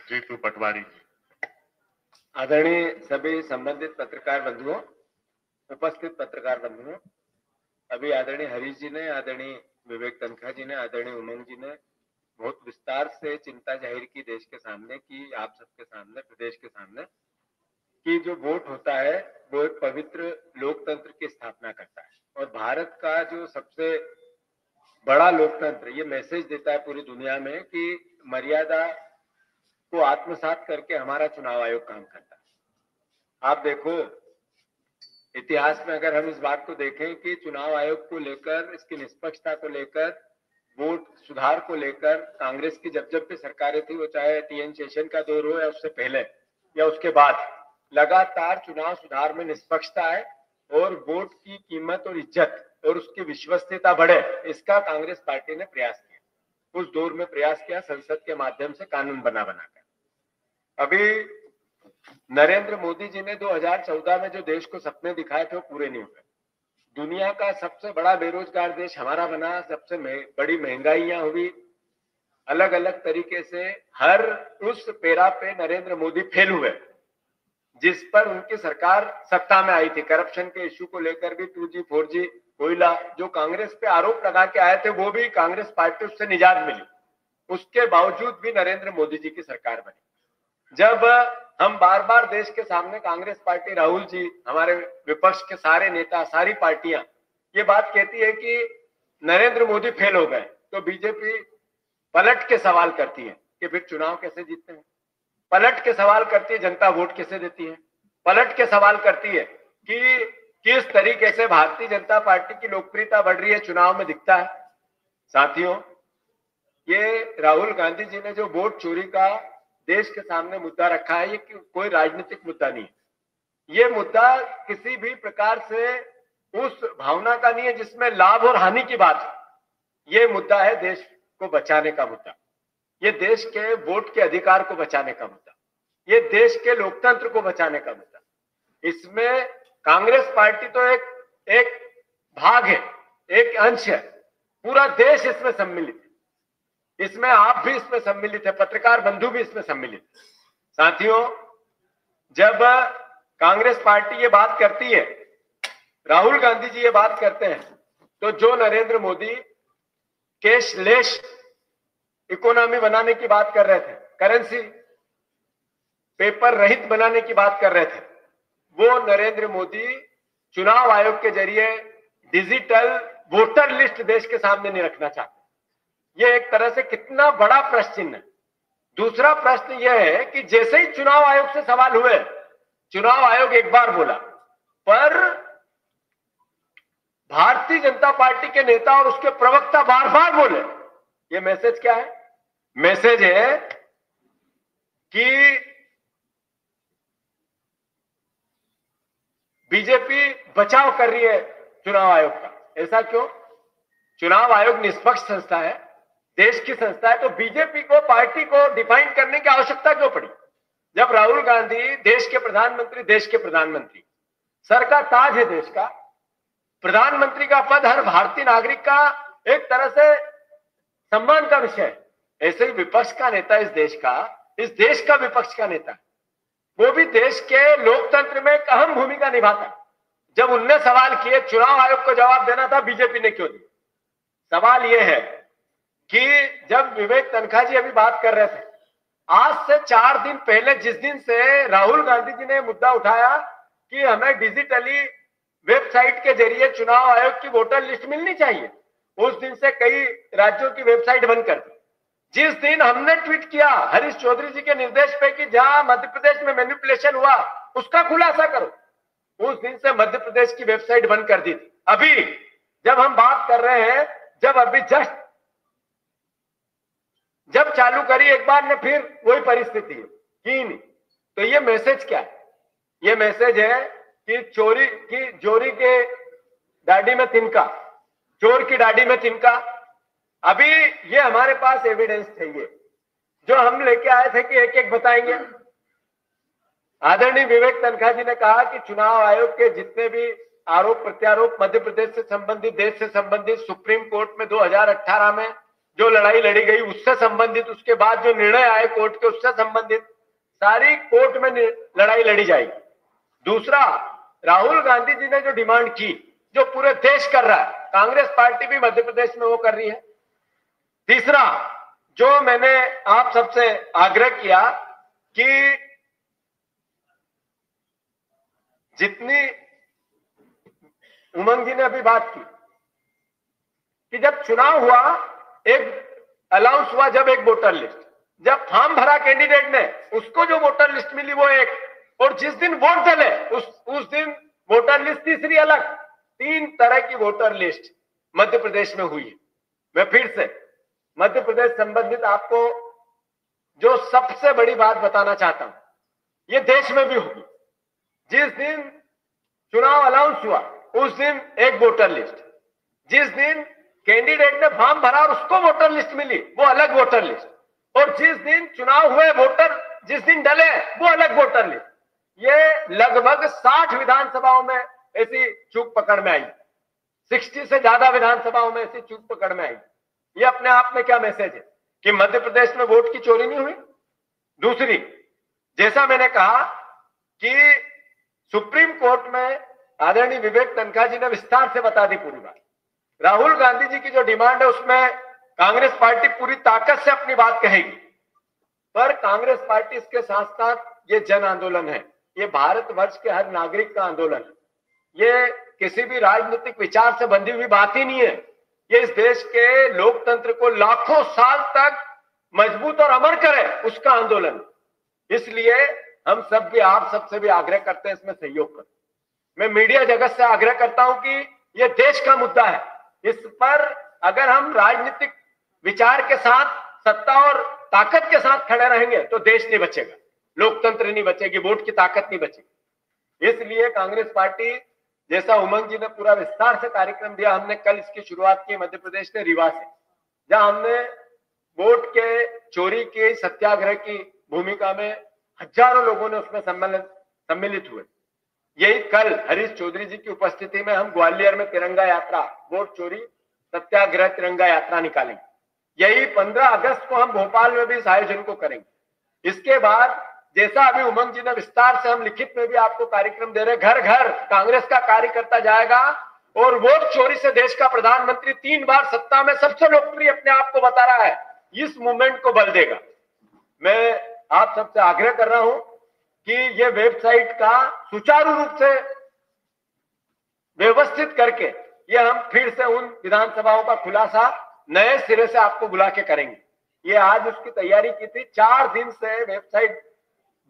जीतू पटवारी जी। आदरणीय सभी संबंधित पत्रकार बंधुओं, उपस्थित पत्रकार बंधुओं, अभी आदरणीय हरीश जी ने, आदरणीय विवेक तनखा जी ने, आदरणीय उमंग जी ने बहुत विस्तार से चिंता जाहिर की देश के सामने, की आप सबके सामने, प्रदेश के सामने, कि जो वोट होता है वो एक पवित्र लोकतंत्र की स्थापना करता है और भारत का जो सबसे बड़ा लोकतंत्र ये मैसेज देता है पूरी दुनिया में कि मर्यादा को आत्मसात करके हमारा चुनाव आयोग काम करता है। आप देखो, इतिहास में अगर हम इस बात को देखें कि चुनाव आयोग को लेकर, इसकी निष्पक्षता को लेकर, वोट सुधार को लेकर कांग्रेस की जब जब भी सरकारें थी, वो चाहे टीएन शेषन का दौर हो या उससे पहले या उसके बाद, लगातार चुनाव सुधार में निष्पक्षता है और वोट की कीमत और इज्जत और उसकी विश्वसनीयता बढ़े, इसका कांग्रेस पार्टी ने प्रयास किया। उस दौर में प्रयास किया संसद के माध्यम से, कानून बनाकर। अभी नरेंद्र मोदी जी ने 2014 में जो देश को सपने दिखाए थे वो पूरे नहीं हुए। दुनिया का सबसे बड़ा बेरोजगार देश हमारा बना, सबसे बड़ी महंगाइयां हुई, अलग अलग तरीके से हर उस पेरा पे नरेंद्र मोदी फेल हुए जिस पर उनकी सरकार सत्ता में आई थी। करप्शन के इश्यू को लेकर भी 2G 4G कोयला जो कांग्रेस पे आरोप लगा के आए थे, वो भी कांग्रेस पार्टी उससे निजात मिली। उसके बावजूद भी नरेंद्र मोदी जी की सरकार बनी। जब हम बार बार देश के सामने, कांग्रेस पार्टी, राहुल जी, हमारे विपक्ष के सारे नेता, सारी पार्टियां ये बात कहती है कि नरेंद्र मोदी फेल हो गए, तो बीजेपी पलट के सवाल करती है कि फिर चुनाव कैसे जीतते हैं, पलट के सवाल करती है जनता वोट कैसे देती है, पलट के सवाल करती है कि किस तरीके से भारतीय जनता पार्टी की लोकप्रियता बढ़ रही है, चुनाव में दिखता है। साथियों, ये राहुल गांधी जी ने जो वोट चोरी का देश के सामने मुद्दा रखा है, ये कोई राजनीतिक मुद्दा नहीं है। ये मुद्दा किसी भी प्रकार से उस भावना का नहीं है जिसमें लाभ और हानि की बात है। ये मुद्दा है देश को बचाने का मुद्दा, ये देश के वोट के अधिकार को बचाने का मुद्दा, ये देश के लोकतंत्र को बचाने का मुद्दा। इसमें कांग्रेस पार्टी तो एक भाग है, एक अंश है, पूरा देश इसमें सम्मिलित है। इसमें आप भी इसमें सम्मिलित है, पत्रकार बंधु भी इसमें सम्मिलित है। साथियों, जब कांग्रेस पार्टी ये बात करती है, राहुल गांधी जी ये बात करते हैं, तो जो नरेंद्र मोदी कैशलेस इकोनॉमी बनाने की बात कर रहे थे, करेंसी पेपर रहित बनाने की बात कर रहे थे, वो नरेंद्र मोदी चुनाव आयोग के जरिए डिजिटल वोटर लिस्ट देश के सामने नहीं रखना चाहते। ये एक तरह से कितना बड़ा प्रश्न चिन्ह है। दूसरा प्रश्न यह है कि जैसे ही चुनाव आयोग से सवाल हुए, चुनाव आयोग एक बार बोला, पर भारतीय जनता पार्टी के नेता और उसके प्रवक्ता बार बार बोले। ये मैसेज क्या है? मैसेज है कि बीजेपी बचाव कर रही है चुनाव आयोग का। ऐसा क्यों? चुनाव आयोग निष्पक्ष संस्था है, देश की संस्था है, तो बीजेपी को, पार्टी को डिफाइन करने की आवश्यकता क्यों पड़ी? जब राहुल गांधी देश के प्रधानमंत्री, सर का ताज है देश का, प्रधानमंत्री का पद हर भारतीय नागरिक का एक तरह से सम्मान का विषय है। ऐसे ही विपक्ष का नेता इस देश का विपक्ष का नेता, वो भी देश के लोकतंत्र में एक अहम भूमिका निभाता है। जब उनने सवाल किए, चुनाव आयोग को जवाब देना था, बीजेपी ने क्यों दिया? सवाल यह है कि जब विवेक तनखा जी अभी बात कर रहे थे, आज से 4 दिन पहले, जिस दिन से राहुल गांधी जी ने मुद्दा उठाया कि हमें डिजिटली वेबसाइट के जरिए चुनाव आयोग की वोटर लिस्ट मिलनी चाहिए, उस दिन से कई राज्यों की वेबसाइट बंद कर दी। जिस दिन हमने ट्वीट किया हरीश चौधरी जी के निर्देश पे कि जहां मध्य प्रदेश में मैनिपुलेशन हुआ उसका खुलासा करो, उस दिन से मध्य प्रदेश की वेबसाइट बंद कर दी थी। अभी जब हम बात कर रहे हैं, जब चालू करी एक बार ने, फिर वही परिस्थिति है कि नहीं। तो ये मैसेज क्या है? ये मैसेज है कि चोरी के दाढ़ी में तिनका, चोर की दाढ़ी में तिनका। अभी ये हमारे पास एविडेंस चाहिए जो हम लेके आए थे कि एक एक बताएंगे। आदरणीय विवेक तनखा जी ने कहा कि चुनाव आयोग के जितने भी आरोप प्रत्यारोप मध्य प्रदेश से संबंधित, देश से संबंधित, सुप्रीम कोर्ट में 2018 में जो लड़ाई लड़ी गई उससे संबंधित, उसके बाद जो निर्णय आए कोर्ट के उससे संबंधित सारी कोर्ट में लड़ाई लड़ी जाएगी। दूसरा, राहुल गांधी जी ने जो डिमांड की, जो पूरे देश कर रहा है, कांग्रेस पार्टी भी मध्य प्रदेश में वो कर रही है। तीसरा, जो मैंने आप सबसे आग्रह किया कि जितनी उमंग जी ने अभी बात की कि जब चुनाव हुआ, एक अनाउंस हुआ, जब एक वोटर लिस्ट, जब फॉर्म भरा कैंडिडेट ने, उसको जो वोटर लिस्ट मिली वो एक, और जिस दिन वोट डले उस दिन वोटर लिस्ट तीसरी अलग। 3 तरह की वोटर लिस्ट मध्य प्रदेश में हुई है। मैं फिर से मध्य प्रदेश संबंधित आपको जो सबसे बड़ी बात बताना चाहता हूं, ये देश में भी होगी। जिस दिन चुनाव अनाउंस हुआ उस दिन एक वोटर लिस्ट, जिस दिन कैंडिडेट ने फॉर्म भरा और उसको वोटर लिस्ट मिली वो अलग वोटर लिस्ट, और जिस दिन चुनाव हुए वोटर जिस दिन डले वो अलग वोटर लिस्ट। ये लगभग 60 विधानसभाओं में ऐसी चूक पकड़ में आई, 60 से ज्यादा विधानसभाओं में ऐसी चूक पकड़ में आई। ये अपने आप में क्या मैसेज है कि मध्य प्रदेश में वोट की चोरी नहीं हुई। दूसरी, जैसा मैंने कहा कि सुप्रीम कोर्ट में आदरणीय विवेक तनखा जी ने विस्तार से बता दी पूरी बात। राहुल गांधी जी की जो डिमांड है उसमें कांग्रेस पार्टी पूरी ताकत से अपनी बात कहेगी, पर कांग्रेस पार्टी इसके साथ साथ ये जन आंदोलन है, ये भारतवर्ष के हर नागरिक का आंदोलन है। ये किसी भी राजनीतिक विचार से बंधी हुई बात ही नहीं है। ये इस देश के लोकतंत्र को लाखों साल तक मजबूत और अमर करे उसका आंदोलन। इसलिए हम सब भी, आप सबसे भी आग्रह करते हैं इसमें सहयोग करें। मैं मीडिया जगत से आग्रह करता हूं कि ये देश का मुद्दा है, इस पर अगर हम राजनीतिक विचार के साथ, सत्ता और ताकत के साथ खड़े रहेंगे तो देश नहीं बचेगा, लोकतंत्र नहीं बचेगी, वोट की ताकत नहीं बचेगी। इसलिए कांग्रेस पार्टी, जैसा उमंग जी ने पूरा विस्तार से कार्यक्रम दिया, हमने कल इसकी शुरुआत की मध्य प्रदेश के रीवा से, जहां हमने वोट के चोरी के सत्याग्रह की भूमिका में हजारों लोगों ने उसमें सम्मिलित हुए। यही कल हरीश चौधरी जी की उपस्थिति में हम ग्वालियर में तिरंगा यात्रा, वोट चोरी सत्याग्रह तिरंगा यात्रा निकालेंगे। यही 15 अगस्त को हम भोपाल में भी इस आयोजन को करेंगे। इसके बाद, जैसा अभी उमंग जी ने विस्तार से, हम लिखित में भी आपको कार्यक्रम दे रहे, घर घर कांग्रेस का कार्यकर्ता जाएगा और वोट चोरी से देश का प्रधानमंत्री 3 बार सत्ता में सबसे लोकप्रिय अपने आप को बता रहा है, इस मूवमेंट को बल देगा। मैं आप सबसे आग्रह कर रहा हूं कि ये वेबसाइट का सुचारू रूप से व्यवस्थित करके ये हम फिर से उन विधानसभाओं का खुलासा नए सिरे से आपको बुला के करेंगे। ये आज उसकी तैयारी की थी, 4 दिन से वेबसाइट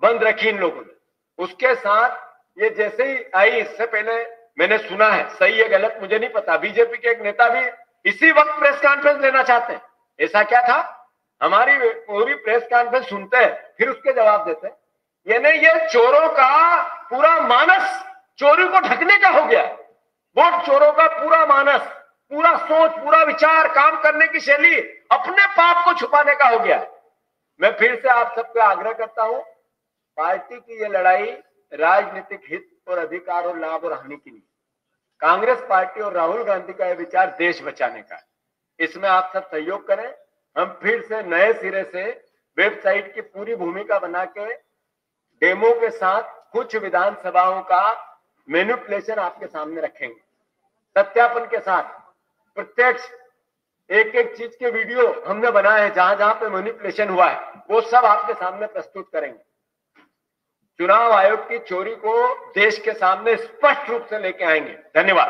बंद रखी इन लोगों ने। उसके साथ ये जैसे ही आई, इससे पहले मैंने सुना है, सही है गलत मुझे नहीं पता, बीजेपी के एक नेता भी इसी वक्त प्रेस कॉन्फ्रेंस लेना चाहते हैं। ऐसा क्या था, हमारी पूरी प्रेस कॉन्फ्रेंस सुनते हैं फिर उसके जवाब देते हैं। यानी ये चोरों का पूरा मानस चोरी को ढकने का हो गया। वोट चोरों का पूरा मानस, पूरा सोच, पूरा विचार, काम करने की शैली अपने पाप को छुपाने का हो गया। मैं फिर से आप सबसे आग्रह करता हूं, पार्टी की ये लड़ाई राजनीतिक हित और अधिकार और लाभ और हानि की नहीं। कांग्रेस पार्टी और राहुल गांधी का यह विचार देश बचाने का है। इसमें आप सब सहयोग करें। हम फिर से नए सिरे से वेबसाइट की पूरी भूमिका बना के डेमो के साथ कुछ विधानसभाओं का मैनिपुलेशन आपके सामने रखेंगे, सत्यापन के साथ। प्रत्यक्ष एक एक चीज के वीडियो हमने बनाए हैं, जहां जहां पे मैनिपुलेशन हुआ है वो सब आपके सामने प्रस्तुत करेंगे। चुनाव आयोग की चोरी को देश के सामने स्पष्ट रूप से लेके आएंगे। धन्यवाद।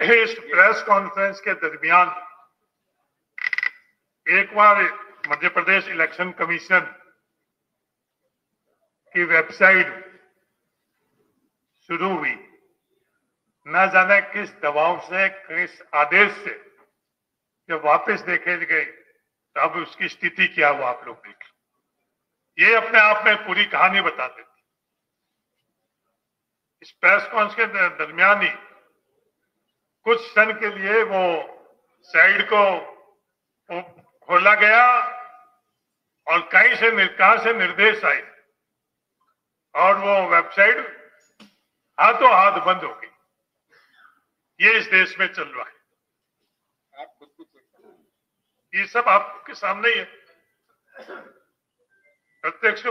इस प्रेस कॉन्फ्रेंस के दरमियान एक बार मध्य प्रदेश इलेक्शन कमीशन की वेबसाइट शुरू हुई, न जाने किस दबाव से, किस आदेश से जब वापस देखे गए तो अब उसकी स्थिति क्या हुआ आप लोग देख लो। ये अपने आप में पूरी कहानी बता देती। इस प्रेस कॉन्फ्रेंस के दरमियान ही कुछ क्षण के लिए वो साइड को खोला गया और कहीं से निर्देश आए और वो वेबसाइट हाथों हाथ बंद हो गई। ये इस देश में चल रहा है। आप खुद भी चेक करें। ये सब आपके सामने ही है, प्रत्यक्ष